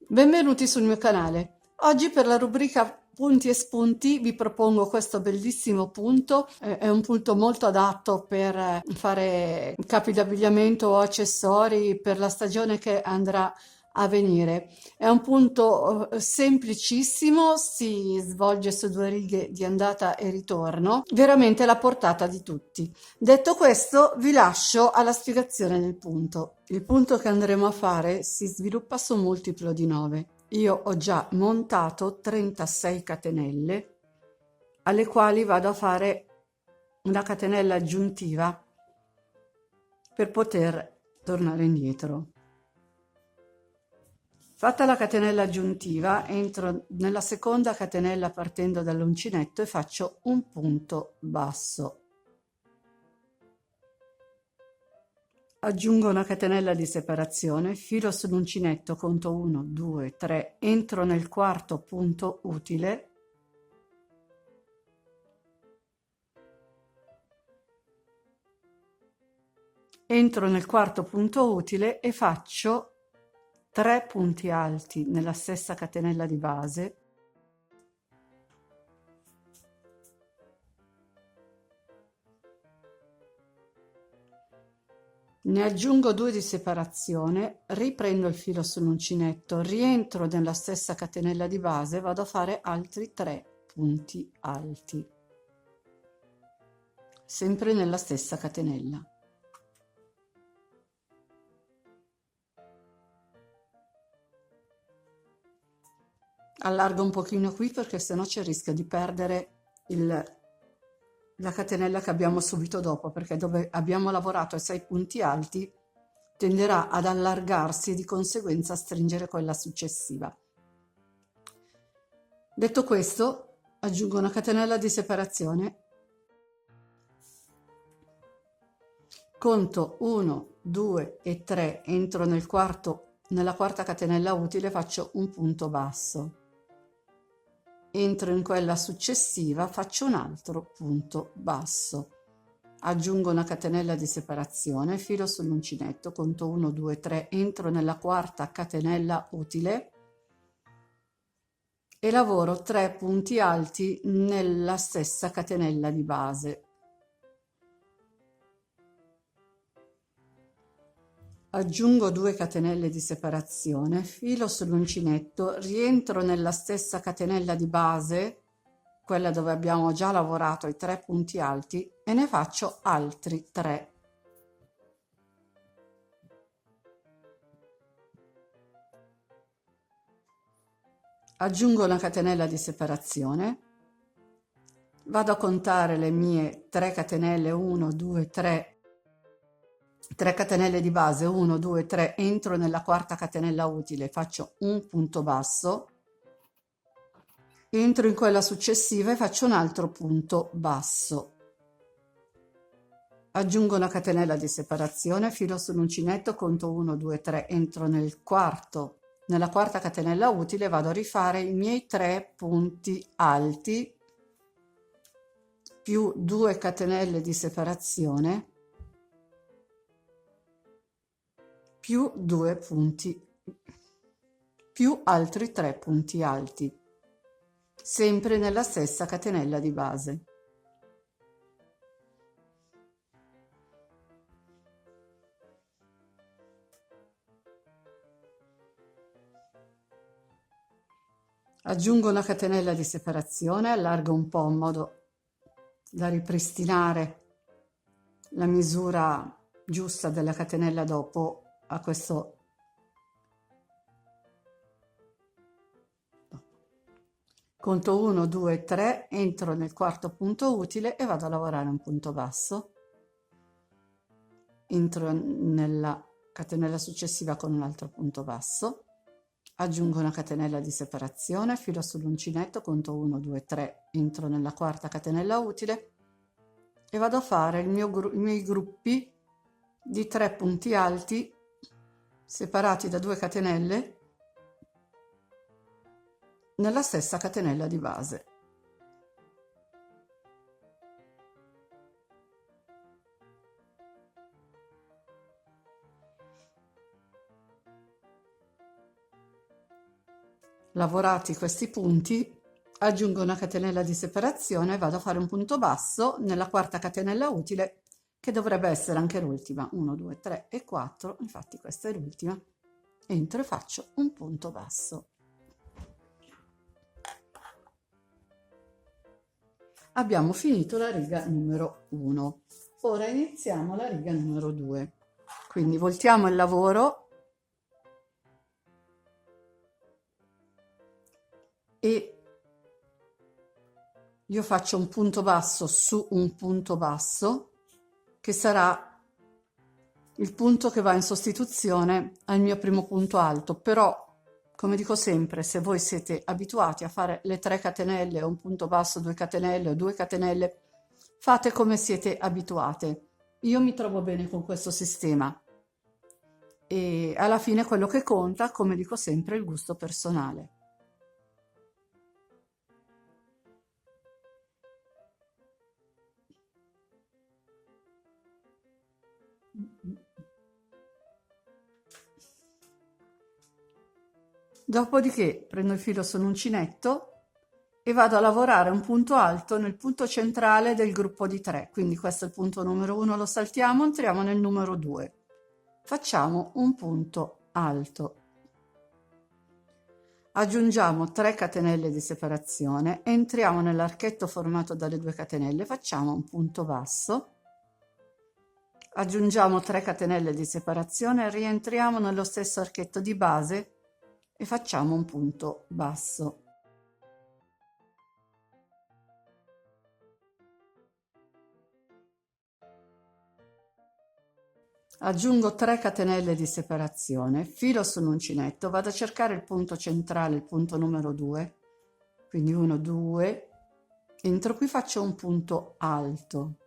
Benvenuti sul mio canale. Oggi per la rubrica punti e spunti vi propongo questo bellissimo punto. È un punto molto adatto per fare capi d'abbigliamento o accessori per la stagione che andrà a venire. È un punto semplicissimo, si svolge su due righe di andata e ritorno, veramente alla portata di tutti. Detto questo, vi lascio alla spiegazione del punto. Il punto che andremo a fare si sviluppa su un multiplo di 9. Io ho già montato 36 catenelle, alle quali vado a fare una catenella aggiuntiva per poter tornare indietro. Fatta la catenella aggiuntiva, entro nella seconda catenella partendo dall'uncinetto e faccio un punto basso. Aggiungo una catenella di separazione, filo sull'uncinetto, conto 1, 2, 3, entro nel quarto punto utile, e faccio 3 punti alti nella stessa catenella di base, ne aggiungo 2 di separazione, riprendo il filo sull'uncinetto, rientro nella stessa catenella di base, vado a fare altri 3 punti alti, sempre nella stessa catenella. Allargo un pochino qui perché sennò c'è il rischio di perdere la catenella che abbiamo subito dopo, perché dove abbiamo lavorato ai 6 punti alti tenderà ad allargarsi e di conseguenza a stringere quella successiva. Detto questo, aggiungo una catenella di separazione, conto 1, 2 e 3, entro nella quarta catenella utile, faccio un punto basso. Entro in quella successiva, faccio un altro punto basso, aggiungo una catenella di separazione, filo sull'uncinetto, conto 1, 2, 3, entro nella quarta catenella utile e lavoro 3 punti alti nella stessa catenella di base. Aggiungo 2 catenelle di separazione, filo sull'uncinetto, rientro nella stessa catenella di base, quella dove abbiamo già lavorato i 3 punti alti, e ne faccio altri 3. Aggiungo una catenella di separazione, vado a contare le mie 3 catenelle, 1, 2, 3, 3 catenelle di base, 1, 2, 3, entro nella quarta catenella utile, faccio un punto basso, entro in quella successiva e faccio un altro punto basso. Aggiungo una catenella di separazione, filo sull'uncinetto, conto 1, 2, 3, entro nella quarta catenella utile, vado a rifare i miei 3 punti alti più 2 catenelle di separazione più 2 punti più altri 3 punti alti, sempre nella stessa catenella di base. Aggiungo una catenella di separazione, allargo un po' in modo da ripristinare la misura giusta della catenella dopo a questo. Conto 1, 2, 3, entro nel quarto punto utile e vado a lavorare un punto basso. Entro nella catenella successiva con un altro punto basso. Aggiungo una catenella di separazione, filo sull'uncinetto, conto 1, 2, 3, entro nella quarta catenella utile e vado a fare i miei gruppi di 3 punti alti separati da 2 catenelle nella stessa catenella di base. lavorati questi punti, aggiungo una catenella di separazione e vado a fare un punto basso nella quarta catenella utile, che dovrebbe essere anche l'ultima. 1, 2, 3 e 4, infatti questa è l'ultima. Entro e faccio un punto basso. Abbiamo finito la riga numero 1. Ora iniziamo la riga numero 2. Quindi voltiamo il lavoro e io faccio un punto basso su un punto basso, che sarà il punto che va in sostituzione al mio primo punto alto. Però, come dico sempre, se voi siete abituati a fare le 3 catenelle, un punto basso, 2 catenelle o 2 catenelle, fate come siete abituate. Io mi trovo bene con questo sistema e alla fine quello che conta, come dico sempre, è il gusto personale. Dopodiché prendo il filo sull'uncinetto e vado a lavorare un punto alto nel punto centrale del gruppo di 3. Quindi questo è il punto numero 1, lo saltiamo, entriamo nel numero 2. Facciamo un punto alto. Aggiungiamo 3 catenelle di separazione, entriamo nell'archetto formato dalle 2 catenelle, facciamo un punto basso. Aggiungiamo 3 catenelle di separazione, rientriamo nello stesso archetto di base e facciamo un punto basso. Aggiungo 3 catenelle di separazione, filo sull'uncinetto, vado a cercare il punto centrale, il punto numero 2, quindi 1, 2, entro qui, faccio un punto alto,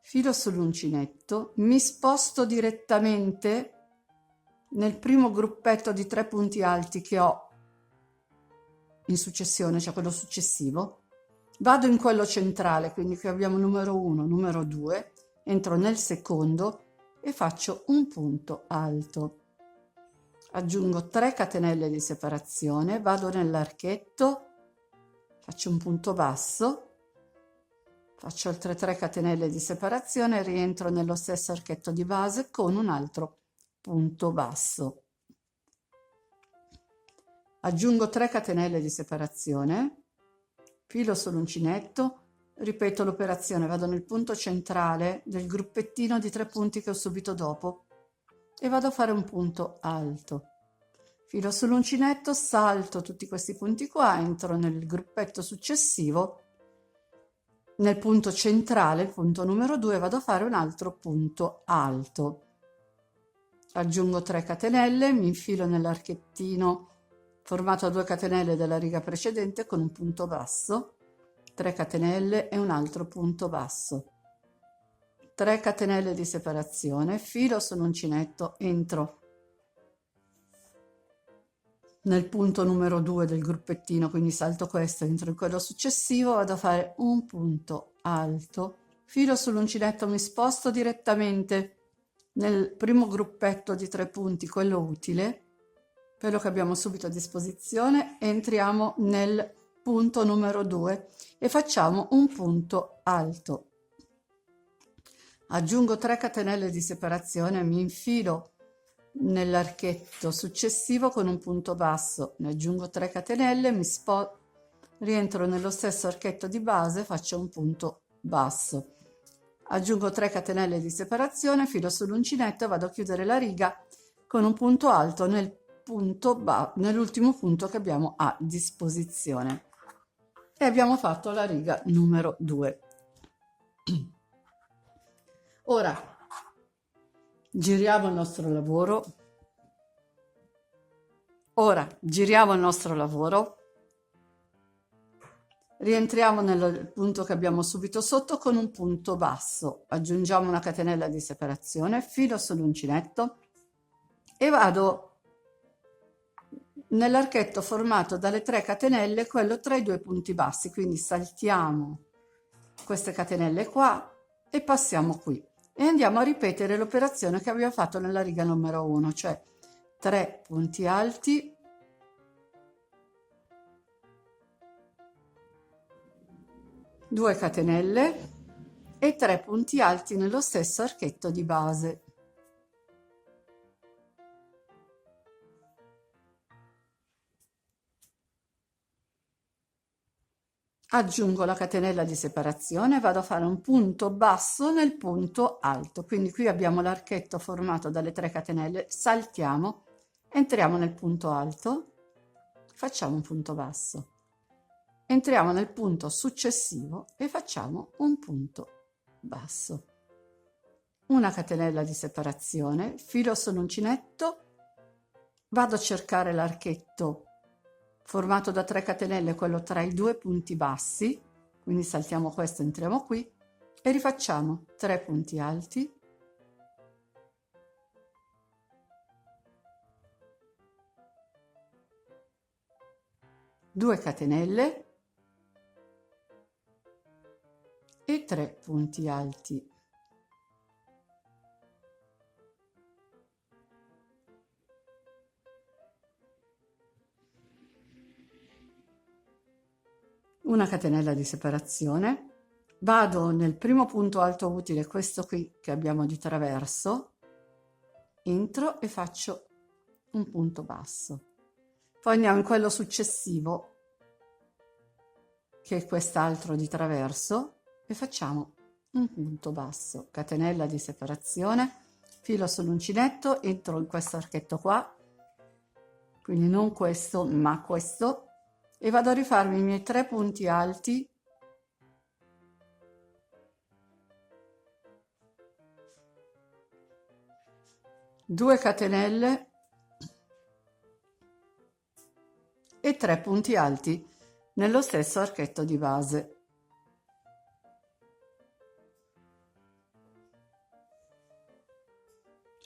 filo sull'uncinetto, mi sposto direttamente nel primo gruppetto di 3 punti alti che ho in successione, cioè quello successivo, vado in quello centrale, quindi qui abbiamo numero 1, numero 2, entro nel secondo e faccio un punto alto. Aggiungo 3 catenelle di separazione, vado nell'archetto, faccio un punto basso, faccio altre 3 catenelle di separazione e rientro nello stesso archetto di base con un altro punto basso. Aggiungo 3 catenelle di separazione, filo sull'uncinetto, ripeto l'operazione, vado nel punto centrale del gruppettino di 3 punti che ho subito dopo e vado a fare un punto alto. Filo sull'uncinetto, salto tutti questi punti qua, entro nel gruppetto successivo, nel punto centrale, il punto numero 2, vado a fare un altro punto alto. Aggiungo 3 catenelle, mi infilo nell'archettino formato a 2 catenelle della riga precedente con un punto basso, 3 catenelle e un altro punto basso, 3 catenelle di separazione, filo sull'uncinetto, entro nel punto numero 2 del gruppettino, quindi salto questo, entro in quello successivo, vado a fare un punto alto, filo sull'uncinetto, mi sposto direttamente nel primo gruppetto di 3 punti, quello utile, quello che abbiamo subito a disposizione, entriamo nel punto numero 2 e facciamo un punto alto. Aggiungo 3 catenelle di separazione, mi infilo nell'archetto successivo con un punto basso, ne aggiungo 3 catenelle, rientro nello stesso archetto di base, faccio un punto basso. Aggiungo 3 catenelle di separazione, filo sull'uncinetto e vado a chiudere la riga con un punto alto nell'ultimo punto che abbiamo a disposizione. E abbiamo fatto la riga numero 2. Ora giriamo il nostro lavoro. Rientriamo nel punto che abbiamo subito sotto con un punto basso, aggiungiamo una catenella di separazione, filo sull'uncinetto e vado nell'archetto formato dalle 3 catenelle, quello tra i 2 punti bassi, quindi saltiamo queste catenelle qua e passiamo qui e andiamo a ripetere l'operazione che abbiamo fatto nella riga numero 1, cioè 3 punti alti, 2 catenelle e 3 punti alti nello stesso archetto di base. Aggiungo la catenella di separazione e vado a fare un punto basso nel punto alto, quindi qui abbiamo l'archetto formato dalle 3 catenelle, saltiamo, entriamo nel punto alto, facciamo un punto basso, entriamo nel punto successivo e facciamo un punto basso, una catenella di separazione, filo sull'uncinetto, vado a cercare l'archetto formato da 3 catenelle, quello tra i 2 punti bassi, quindi saltiamo questo, entriamo qui e rifacciamo 3 punti alti, due catenelle e 3 punti alti. Una catenella di separazione, vado nel primo punto alto utile, questo qui che abbiamo di traverso, entro e faccio un punto basso, poi andiamo in quello successivo che è quest'altro di traverso e facciamo un punto basso, catenella di separazione, filo sull'uncinetto, entro in questo archetto qua, quindi non questo ma questo, e vado a rifarmi i miei 3 punti alti, due catenelle e 3 punti alti nello stesso archetto di base.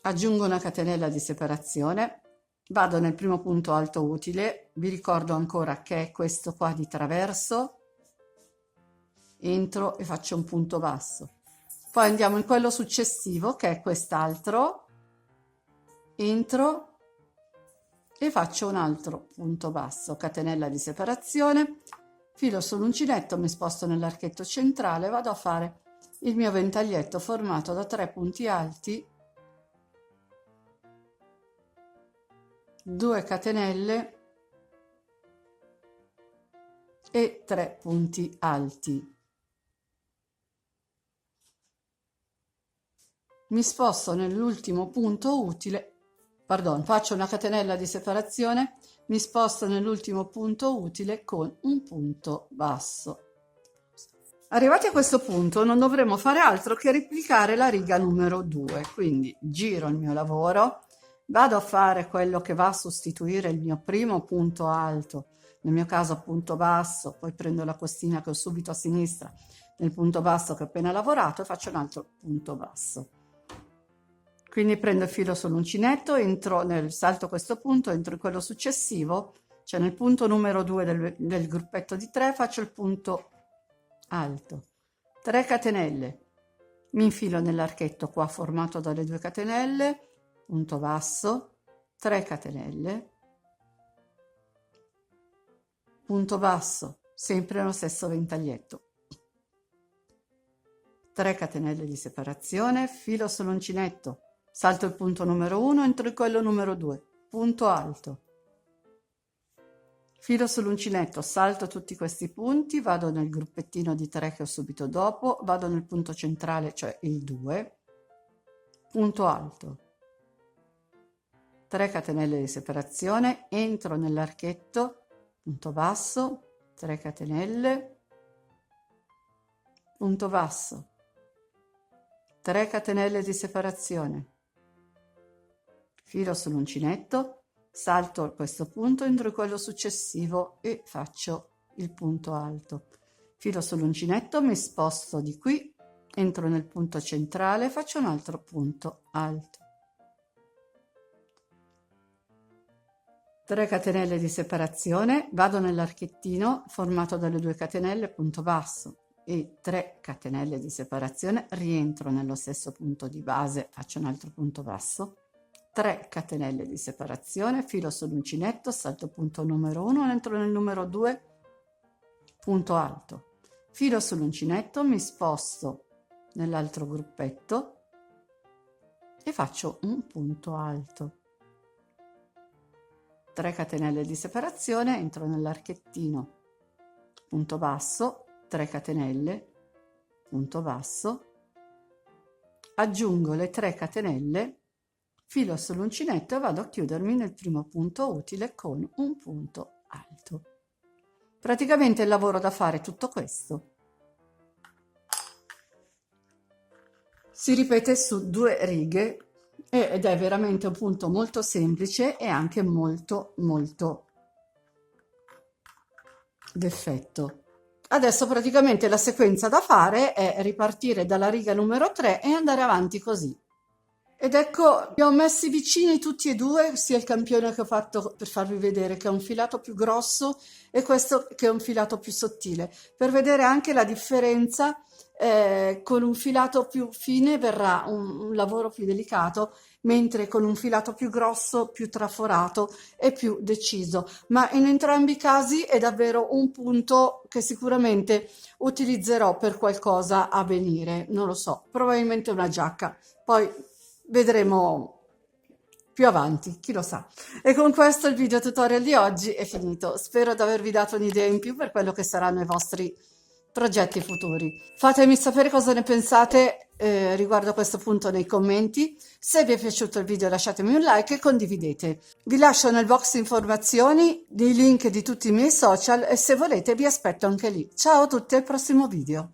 Aggiungo una catenella di separazione, vado nel primo punto alto utile, vi ricordo ancora che è questo qua di traverso, entro e faccio un punto basso, poi andiamo in quello successivo che è quest'altro, entro e faccio un altro punto basso, catenella di separazione, filo sull'uncinetto, mi sposto nell'archetto centrale, vado a fare il mio ventaglietto formato da 3 punti alti, 2 catenelle e 3 punti alti. Mi sposto nell'ultimo punto utile, faccio una catenella di separazione, mi sposto nell'ultimo punto utile con un punto basso. Arrivati a questo punto non dovremo fare altro che replicare la riga numero 2, quindi giro il mio lavoro, vado a fare quello che va a sostituire il mio primo punto alto, nel mio caso punto basso, poi prendo la costina che ho subito a sinistra nel punto basso che ho appena lavorato e faccio un altro punto basso. Quindi prendo il filo sull'uncinetto, salto questo punto, entro in quello successivo, cioè nel punto numero 2 del gruppetto di 3 faccio il punto alto, 3 catenelle, mi infilo nell'archetto qua formato dalle 2 catenelle, punto basso, 3 catenelle, punto basso, sempre nello stesso ventaglietto, 3 catenelle di separazione, filo sull'uncinetto, salto il punto numero 1, entro in quello numero 2, punto alto, filo sull'uncinetto, salto tutti questi punti, vado nel gruppettino di 3 che ho subito dopo, vado nel punto centrale, cioè il 2, punto alto, 3 catenelle di separazione, entro nell'archetto, punto basso, 3 catenelle, punto basso, 3 catenelle di separazione, filo sull'uncinetto, salto questo punto, entro in quello successivo e faccio il punto alto, filo sull'uncinetto, mi sposto di qui, entro nel punto centrale, faccio un altro punto alto, 3 catenelle di separazione, vado nell'archettino formato dalle 2 catenelle, punto basso e 3 catenelle di separazione, rientro nello stesso punto di base, faccio un altro punto basso, 3 catenelle di separazione, filo sull'uncinetto, salto punto numero 1, entro nel numero 2, punto alto, filo sull'uncinetto, mi sposto nell'altro gruppetto e faccio un punto alto. 3 catenelle di separazione, entro nell'archettino, punto basso, 3 catenelle, punto basso, aggiungo le 3 catenelle, filo sull'uncinetto e vado a chiudermi nel primo punto utile con un punto alto. Praticamente il lavoro da fare è tutto questo. Si ripete su 2 righe ed è veramente un punto molto semplice e anche molto d'effetto. Adesso praticamente la sequenza da fare è ripartire dalla riga numero 3 e andare avanti così. Ed ecco, li ho messi vicini tutti e due, sia il campione che ho fatto per farvi vedere che è un filato più grosso e questo che è un filato più sottile, per vedere anche la differenza. Con un filato più fine verrà un lavoro più delicato, mentre con un filato più grosso, più traforato e più deciso. Ma in entrambi i casi è davvero un punto che sicuramente utilizzerò per qualcosa a venire, non lo so, probabilmente una giacca, poi vedremo più avanti, chi lo sa. E con questo il video tutorial di oggi è finito. Spero di avervi dato un'idea in più per quello che saranno i vostri progetti futuri. Fatemi sapere cosa ne pensate riguardo a questo punto nei commenti. Se vi è piaciuto il video lasciatemi un like e condividete. Vi lascio nel box informazioni i link di tutti i miei social e se volete vi aspetto anche lì. Ciao a tutti, al prossimo video.